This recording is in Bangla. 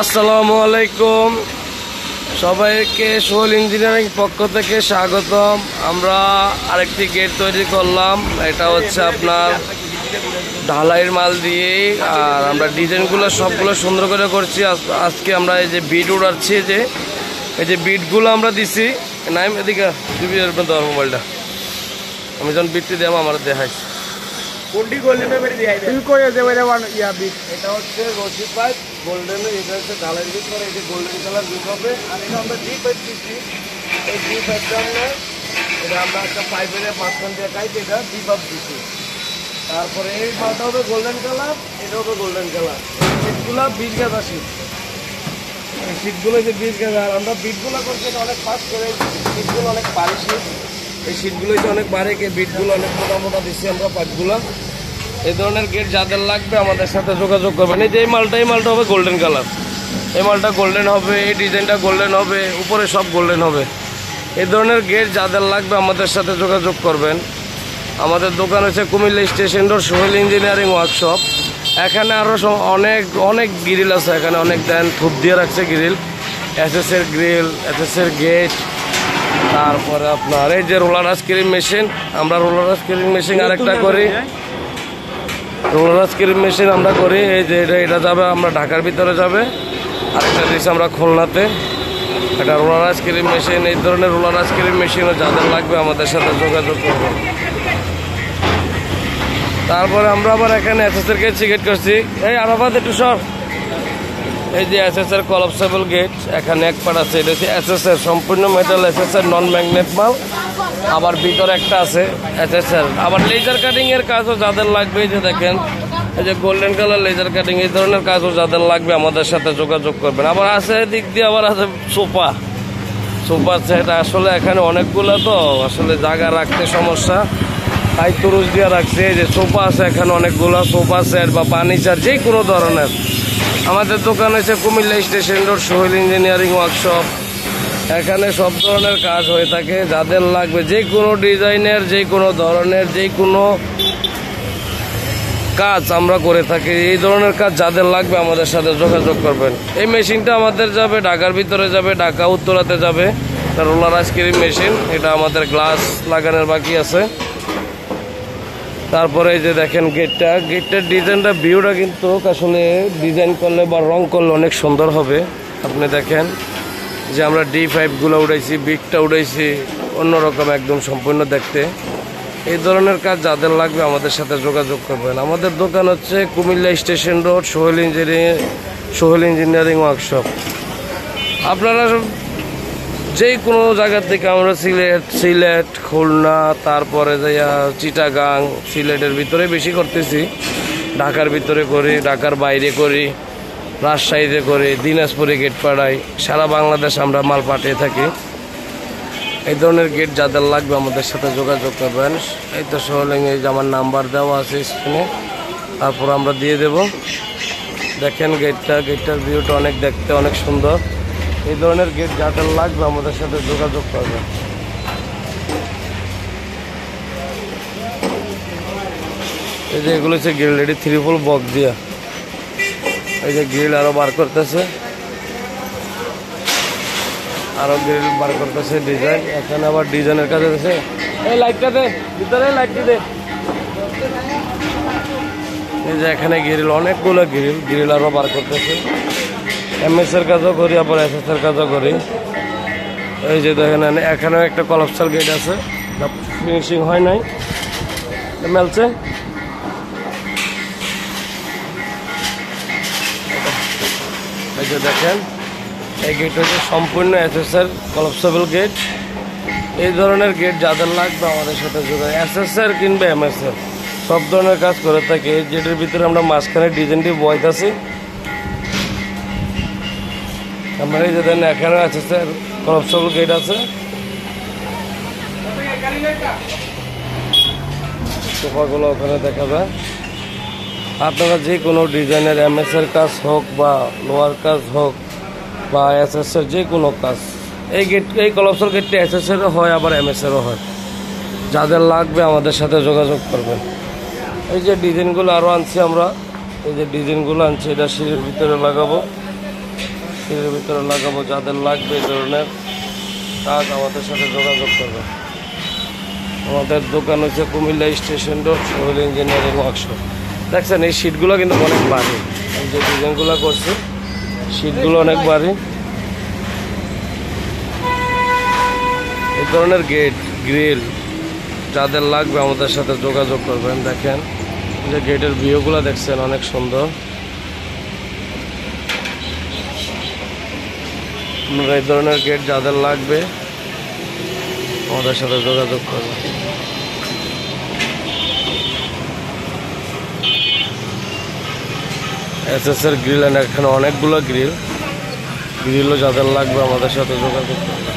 আসসালামু আলাইকুম, সবাইকে সোহেল ইঞ্জিনিয়ারিং পক্ষ থেকে স্বাগতম। আমরা আরেকটি গেট তৈরি করলাম, এটা হচ্ছে আপনার ঢালাইয়ের মাল দিয়ে। আর আমরা ডিজাইনগুলো সবগুলো সুন্দর করে করছি। আজকে আমরা এই যে বিট উড়াচ্ছি, এই যে বিটগুলো আমরা দিছি। নাইম এদিকে দেওয়ার মোবাইলটা আমি যখন বিটটি দেবো আমার দেখাইছি। এটা হচ্ছে রশি পাইপ গোল্ডেনের, এটা হচ্ছে ঢালাই বিট করে, এই যে গোল্ডেন কালার বিট হবে। আর এটা আমরা ডি পাইপ দিচ্ছি, এই ডি পাইপটা এটা আমরা একটা পাইপের মাঝখান দিয়ে কাইতে এটা ডি পাইপ দিচ্ছি। তারপরে এই মালটা হবে গোল্ডেন কালার, এটা হবে গোল্ডেন কালার। শীতগুলো 20 গাছ শীত, এই শীতগুলো যে 20 গাছ। আর আমরা বিটগুলো করছি অনেক ফাস্ট করে, শীতগুলো অনেক ভারী শীত, এই শীতগুলো অনেক বাড়ে, বিটগুলো অনেক মোটা মোটা দিচ্ছি আমরা পাইপগুলো। এই ধরনের গেট যাদের লাগবে আমাদের সাথে যোগাযোগ করবেন। এই যে এই মালটা হবে গোল্ডেন কালার, এই মালটা গোল্ডেন হবে, এই ডিজাইনটা গোল্ডেন হবে, উপরে সব গোল্ডেন হবে। এই ধরনের গেট যাদের লাগবে আমাদের সাথে যোগাযোগ করবেন। আমাদের দোকান হচ্ছে Comilla station road, Sohel engineering workshop. এখানে আরও অনেক গ্রিল আছে, এখানে অনেক দেন খুব দিয়ে রাখছে গ্রিল, এসএসের গ্রিল, এসএসের গেট। তারপরে আপনার এই যে রোলার আইসক্রিম মেশিন, আমরা রোলার আইসক্রিম মেশিন আরেকটা করি, রোলার আইসক্রিম মেশিন আমরা করি। এই যে এটা যাবে আমরা ঢাকার ভিতরে যাবে, আরেকটা দিচ্ছি আমরা খুলনাতে, এটা রোলার আইসক্রিম মেশিন। এই ধরনের রোলার আইসক্রিম মেশিনও যাদের লাগবে আমাদের সাথে যোগাযোগ করবে। তারপরে আমরা আবার এখানে এসএসের গেট সিগেট করছি। এই আরাফাত একটু সব, এই যে এসএসের কলাপসেবল গেট, এখানে এক পার্ট আছে, এটা হচ্ছে এসএসের সম্পূর্ণ মেটাল, এসএসের নন ম্যাগনেট মাল। আবার ভিতরে একটা আছে এসএসের। আবার লেজার কাটিং এর কাজও যাদের লাগবে, এই যে দেখেন এই যে গোল্ডেন কালার লেজার কাটিং, এই ধরনের কাজও যাদের লাগবে আমাদের সাথে যোগাযোগ করবেন। আবার আছে দিক দিয়ে আবার আছে সোফা সেট। আসলে এখানে অনেকগুলো তো আসলে জায়গা রাখতে সমস্যা, তাই তুরুজ দিয়ে রাখছে। এই যে সোফা আছে এখানে অনেকগুলো, সোফা সেট বা ফার্নিচার যে কোনো ধরনের। আমাদের দোকান হচ্ছে Comilla station road, Sohel engineering workshop. এখানে সব ধরনের কাজ হয়ে থাকে, যাদের লাগবে যে কোনো ডিজাইনের, যে কোনো ধরনের, যে কোনো কাজ আমরা করে থাকি। এই ধরনের কাজ যাদের লাগবে আমাদের সাথে যোগাযোগ করবেন। এই মেশিনটা আমাদের যাবে ঢাকার ভিতরে যাবে, ঢাকা উত্তরাতে যাবে, রোলার আইসক্রিম মেশিন। এটা আমাদের গ্লাস লাগানোর বাকি আছে। তারপরে এই যে দেখেন গেটটার ডিজাইনটা, ভিউটা কিন্তু আসলে ডিজাইন করলে বা রং করলে অনেক সুন্দর হবে। আপনি দেখেন যে আমরা ডি পাইপগুলো উঠাইছি, বিটটা উঠাইছি, অন্যরকম একদম সম্পূর্ণ দেখতে। এই ধরনের কাজ যাদের লাগবে আমাদের সাথে যোগাযোগ করবেন। আমাদের দোকান হচ্ছে Comilla station road, Sohel engineering workshop. আপনারা যে কোনো জায়গা থেকে, আমরা সিলেট, খুলনা, তারপরে চিটাগাং, সিলেটের ভিতরে বেশি করতেছি, ঢাকার ভিতরে করি, ঢাকার বাইরে করি, রাজশাহীতে করি, দিনাজপুরে গেট পাঠাই, সারা বাংলাদেশ আমরা মাল পাঠিয়ে থাকি। এই ধরনের গেট যাদের লাগবে আমাদের সাথে যোগাযোগ করবেন। এই তো সোহেল, এই যে আমার নাম্বার দেওয়া আছে স্ক্রিনে, তারপর আমরা দিয়ে দেব। দেখেন গেটটার ভিউটা অনেক দেখতে অনেক সুন্দর। এই ধরনের গেট যাদের লাগবে আমাদের সাথে যোগাযোগ করবেন। এই যে এগুলো হচ্ছে গ্রিল, এটি 3 বক্স দিয়া, এই যে গ্রিল আরো বার করতেছে, আরো গ্রিল বার করতেছে ডিজাইন। এখানে আবার ডিজাইনের কাজ আছে। এই লাইটটা দে, ভিতরে লাইটটি দে। এই যে এখানে গ্রিল, অনেকগুলো গ্রিল আরো বার করতেছে। এমএস এর কাজও করি, আবার এসএস এর কাজও করি। এই যে দেখেন এখানেও একটা কলাপসাল গেট আছে, ফিনিশিং হয় নাই, মেলছে। এই যে দেখেন এই গেট হচ্ছে সম্পূর্ণ এসএসের কলাপসেবল গেট। এই ধরনের গেট যাদের লাগবে আমাদের সাথে যোগাযোগ, এসএসের কিংবা এমএসের সব ধরনের কাজ করে থাকি। এই গেটের ভিতরে আমরা মাঝখানে ডিজাইনটি বইতাছি। আমরা এই যে দেখেন এখানে এসএসের কলাপসেবল গেট আছে। সোফাগুলো ওখানে দেখা যায়। আপনারা যে কোনো ডিজাইনের এমএসের কাজ হোক বা লোয়ার কাজ হোক বা এসএসের যে কোনো কাজ, এই কলাপসাল গেটটি এসএসেরও হয়, আবার এমএসেরও হয়। যাদের লাগবে আমাদের সাথে যোগাযোগ করবেন। এই যে ডিজাইনগুলো আরও আনছি আমরা, এই যে ডিজাইনগুলো আনছি, এটা সিঁড়ির ভিতরে লাগাবো। সিঁড়ির ভিতরে লাগাবো। যাদের লাগবে এই ধরনের কাজ আমাদের সাথে যোগাযোগ করবে। আমাদের দোকান হচ্ছে Comilla station road, Sohel engineering workshop. দেখছেন এই সিটগুলো কিন্তু অনেক ভারী, এই যে ডিজাইনগুলো করছি সিটগুলো অনেক ভারী। এই ধরনের গেট গ্রিল যাদের লাগবে আমাদের সাথে যোগাযোগ করবেন। দেখেন যে গেটের ভিউগুলো দেখছেন অনেক সুন্দর। আপনারা এই ধরনের গেট যাদের লাগবে আমাদের সাথে যোগাযোগ করবেন। এসএস এর গ্রিল, এখানে অনেকগুলো গ্রিলও যাদের লাগবে আমাদের সাথে যোগাযোগ করবেন।